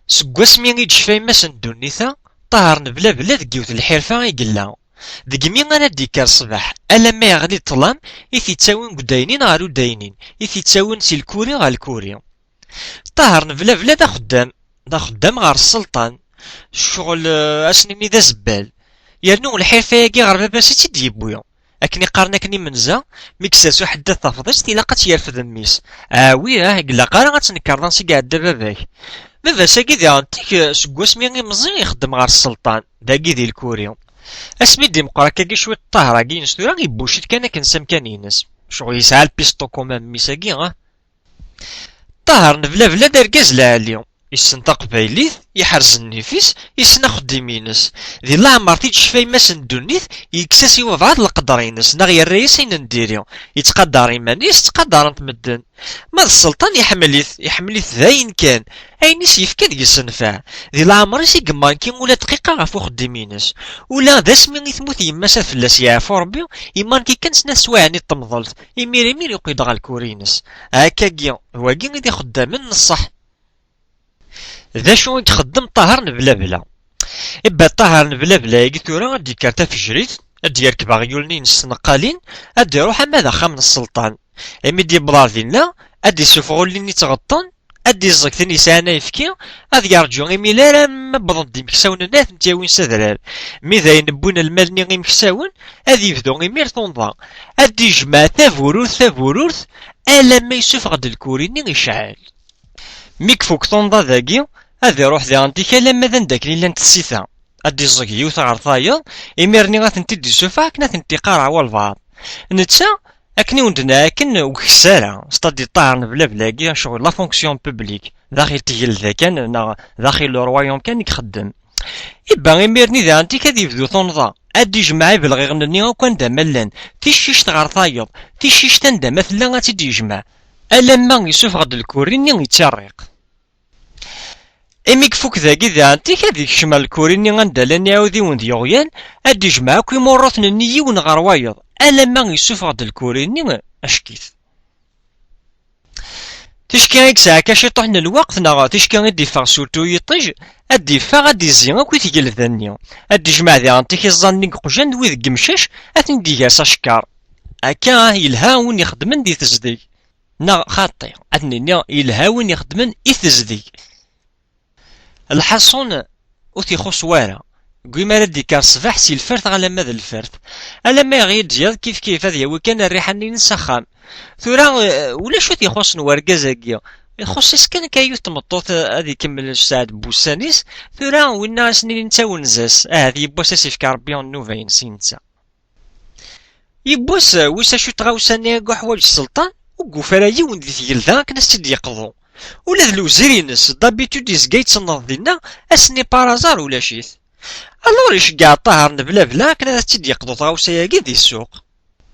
سكواسمي يتشفى ماس ندونيتا طاهر بلا بلا ديك يوت الحرفة يقلا ديك مي غانا ديكار الصباح الا ما يغلي الظلام يتساوين قداينين غالو داينين يتساوين سي الكوري غا الكوري طاهر بلا بلا دا خدام غار السلطان الشغل اسنيني دا زبال يرنو الحرفة ياكي غار بابا سيتي ديبويا اكني قارنا كني منزا ميكساسو حدا تفضيش تيلاقات يرفد ميس وي قلا قارا غتنكر راسي قاعد باباك بابا ساكي دي عندك سكواسمي مزيان يخدم غار السلطان داكي دي الكوري اسمي دي مقرا كاكي شويه طاهره كي نستورا غي بوشيت كان كنسام كان ينس شغل يسعى البيستو كومام ميساكي طاهر بلا بلا داركاز العالي يسنطق بايليث يحرز النفيس يسنا خديمينس ذي الله عمرتي تشفاي ماس ندونيث يكساسي وفعاد القدرينس ناغي الرئيس اين نديريو يتقدر ايمانيس تقدر مدن ما السلطان يحمليث ذاين كان اينيس يفكا ديك السنفع ذي العمر يسيقمان كي ولا دقيقة غفو خديمينس ولا ذا سمي يثموت يماسا فلاس يعفو ربي يمان كي كان سنا سواعني الطمضلت يمير يقيد غا الكورينس هكا هو كي غادي خدام من الصح ذا شو يتخدم طاهر بلا بلا إبا طاهر بلا بلا يجي ثورا غادي كارتا في جريد غادي يركب غيولنين السنقالين غادي يروح ماذا خا من السلطان إمي دي بلاذينا غادي يسوفغو لين يتغطن غادي يزق ثاني ساعة يفكي غادي يرجو إمي لا راه مبضن دي مكساون الناس نتاوين سادرال مي ذا ينبون المال غي مكساون غادي يبدو غيمير تونضا غادي يجمع ثافوروث ألا ما يسوف غاد الكوريني يشعل ميك فوق تونضا ذاكي هذا يروح ذي عندك لما ذا نداك لي لانت السيثا ادي الزق يوث غرطايا اميرني غاتنتي دي السوفا كنا تنتي قارع والبعض نتا اكني وندنا اكن وكسالة ستادي طاهر بلا بلاكي شغل لا فونكسيون بوبليك داخل تجيل ذا كان داخل الروايوم كان يخدم يبا اميرني ذا عندك هذي يبدو تنضا ادي جمعي بالغيغنني وكان دا ملان تيشيش تغرطايا تيشيش تندا مثلا غاتي دي يجمع الا ما يسوف غد الكوريني يتشرق إميك فوك ذاكي ذا عندك هذيك شمال الكوريني غندالاني عاودي وند يغيان هادي يجمع كي مرات نني ونغار وايض ألا ما يسوف غد الكوريني أشكيث تشكي غيك ساعة كاشي طحنا الوقت نغا تشكي غيدي فاغ سورتو يطيج هادي فاغ هادي زين أكوي تيجي ذاني هادي يجمع ذا عندك الظني قجان ويذ قمشاش هاتن ديكاس أشكار هكا يلها وين يخدمن دي تزديك نا خاطي أثني يلها وين يخدمن إثزديك الحصون وثي خصوارا قيما ردي كار صباح سي الفرث على ماذا الفرث الا ما يغيد جيض كيف هذا وكان الريحه اللي نسخام ثورا ولا شو تيخص نوركازاكيا يخص سكن كايوت تمطوط هذه كمل سعد بوسانيس ثورا وين سنين نتاو نزاس هذه يبوس سيف كاربيون نوفين سينتا يبوس ويسا شو تغاوساني كاع حوايج السلطان وكوفرايي وين دي تيلدا كناس تدي يقضوا ولا ذ الوزيرينس دابيتود يزكا يتصنف دينا اسني بارازار ولا شيث الور يشقع الطاهر بلا بلا كنا تيدي يقضو طاوساياكي دي السوق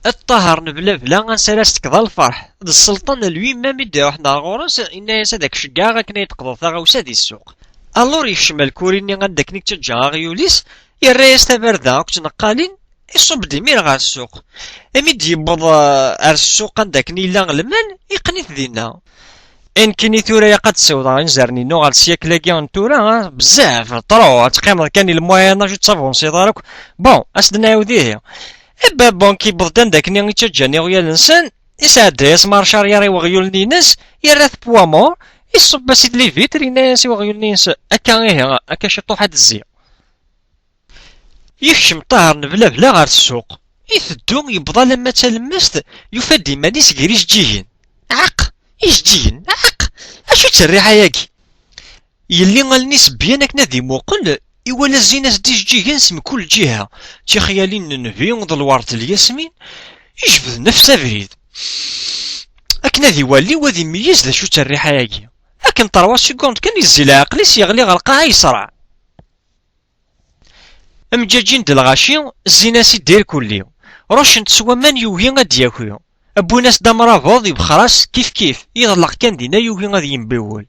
الطاهر بلا بلا غنسالاس تكضا الفرح د السلطان الوي ما ميدي روحنا غورس إناس هداك الشقع غاكنا يتقضو طاوسا دي السوق الور يشمل كوريني غنداك نيك تجا غيوليس يريس تبردا وكتنقالين يصب ديمير غا السوق اميد يبض ار السوق عندك نيلا غلمان يقنيت دينا إن كني ثورا قد سوضا نزرني نوع السياكل كيان تورا بزاف طرو تقيم كان المويان جو تصافون سي دارك بون اسدنا يوديه إبا بون كي بضدان داك ني يتجاني غيا الانسان يسعد يسمار شارياري وغيول نينس يراث بوامور يصب سيد لي فيتري ناس وغيول نينس اكا غيه اكا شي طوحات الزي يكشم طاهر بلا بلا غير السوق يثدو يبضى لما تلمست يفدي مانيس كريش جيهن عق ايش جين عق اشو تسريحه ياكي يلي غالنيس بيان كنا ذي موقل إولا الزينات ديش جيهنس من كل جهة تيخيالين النبي ونضل ورد الياسمين يجبد نفسه بريد أكنا ذي والي وذي ميز ذا شو تسريحه ياكي لكن طروا سيكونت كان يزي العقليس يغلي غلقاها يسرع أمجاجين دالغاشي الزيناسي دير كليو روش نتسوى من يوهي غاد ياكيو أبو ناس دامرافوض يبخراس كيف يغلق كان دينا يوهي غادي ينبيول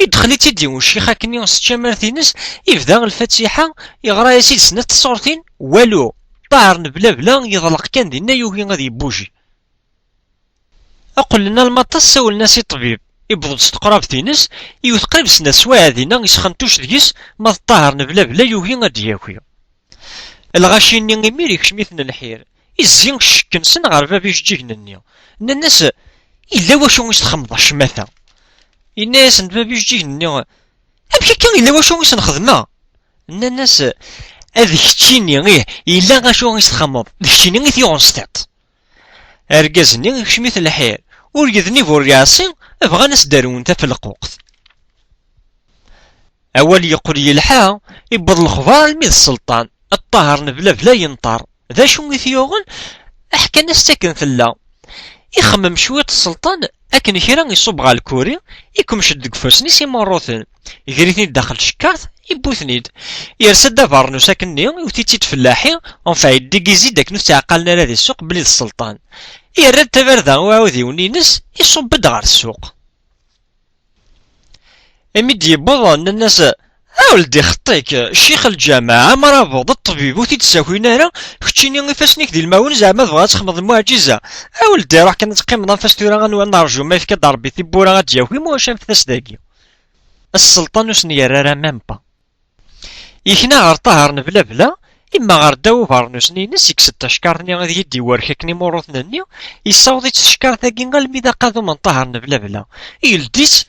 يدخل تيدي والشيخ كني وستشامر ثينس يبدا الفاتحة يغرا يا سيدي سنة الصورتين والو طاهر بلا بلا يغلق كان دينا يوهي غادي يبوجي أقول لنا المطاس سول ناسي طبيب يبض تقرابتينس يوث قريب سنة سواعدينا يسخنتوش ديس ما طاهرن بلا يوهي غادي ياكل الغاشيني غيمير يكشميثن الحير يزين شكنسن غير بابي جيجنني الناس إلا واشو يستخمض الشماثة الناس بابي جيجنني أمشي كان إلا واشو يسنخدمها الناس هذيك تشيني غيه إلا غاشو يستخمض ديك غي ثيونستات أرجازني يكشميث الحير وريدني فورياسي بغا ناس دارون تا في القوقت أول يقول يلحا يبض الخبار الميد السلطان الطاهر بلا ينطر ذا شو يثيوغن أحكى ناس ساكن ثلا يخمم شوية السلطان أكن كيرا يصب غا الكوري يكون شد قفاسني سي مروثن يقريثني داخل شكارت يبوثنيد يرسد دافارنو ساكني وتيتيت فلاحي ونفعيد ديكيزي داك نو تعقلنا لهذه السوق بليد السلطان يرد تبردا وعاودي ونينس يصب غار السوق اميد يبوض الناس اولدي خطيك الشيخ الجامعة مرافض الطبيب وتيتساوينا راه كتشيني غيفاسنيك ديال الماون زعما تبغا تخمض المعجزة اولدي روح كانت تقيم نفاس تورا غنرجو ما فيك ضربي تيبورا غتجاوي مواشا نفاس داكي السلطان وسنيا راه ميم با يكنا غير طاهرن بلا إما غير داو فارنوس نينس يكسد تشكارني غادي يدي ورككني موروثنني يصاوضي تشكار ثاكي غا الميدا قادو من طاهرن بلا يلديت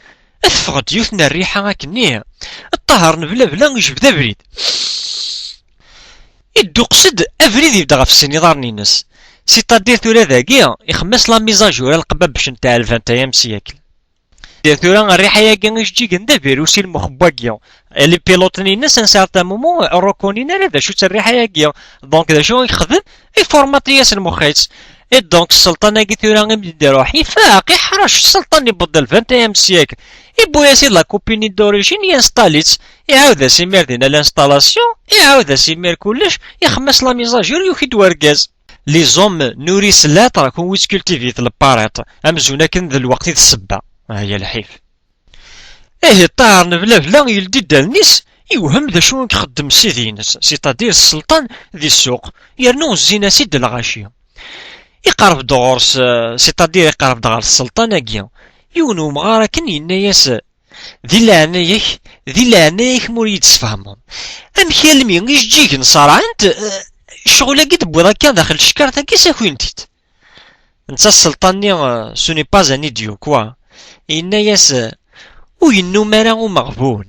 أثفغد يوثنا الريحة هاكني الطاهرن بلا يجبد أبريد يدو قصد أبريد يبدا غا في السنيضار نينس سيتادير ثورا ذاكي يخمس لا ميزاجور القباب باش نتاع الفانتايام سياكل ثورا الريحة ياكي غيجي غندا فيروسي المخباكيا اللي بيلوتني الناس ان سارتا مومون روكونينا لا شو الريحة ياكي دونك دا شو يخدم يفورماتياس المخيط اي دونك السلطان كي ثورا غيبدا روحي فاقي حرش السلطان يبدا الفانتايام سياكل يبو ياسي لا كوبيني دوريجين ينستاليت يعاود سيمير دينا لانستالاسيون يعاود سيمير كلش يخمس لا ميزاجور يوكيد وركاز لي زوم نوريس لا تراكم ويسكولتيفيت الباريط امزونا كن ذا الوقت السبه هي الحيف طاهرن بلا يلدي دالنيس يوهم ذا شو يخدم سيدينس سيتادير السلطان ذي السوق يرنو الزينة سيد الغاشية يقرب دغورس سيتادير يقرب دغور السلطان اكيا يونو مغارا كن يناياس ذي لعنايك مور يتسفهمون ام كالمي يجيك نصارع انت شغل قد بوضا كان داخل الشكار تاكي ساكوين تيت انت السلطان سوني باز ان ايديو كوا يناياس وينو مارا ومغبون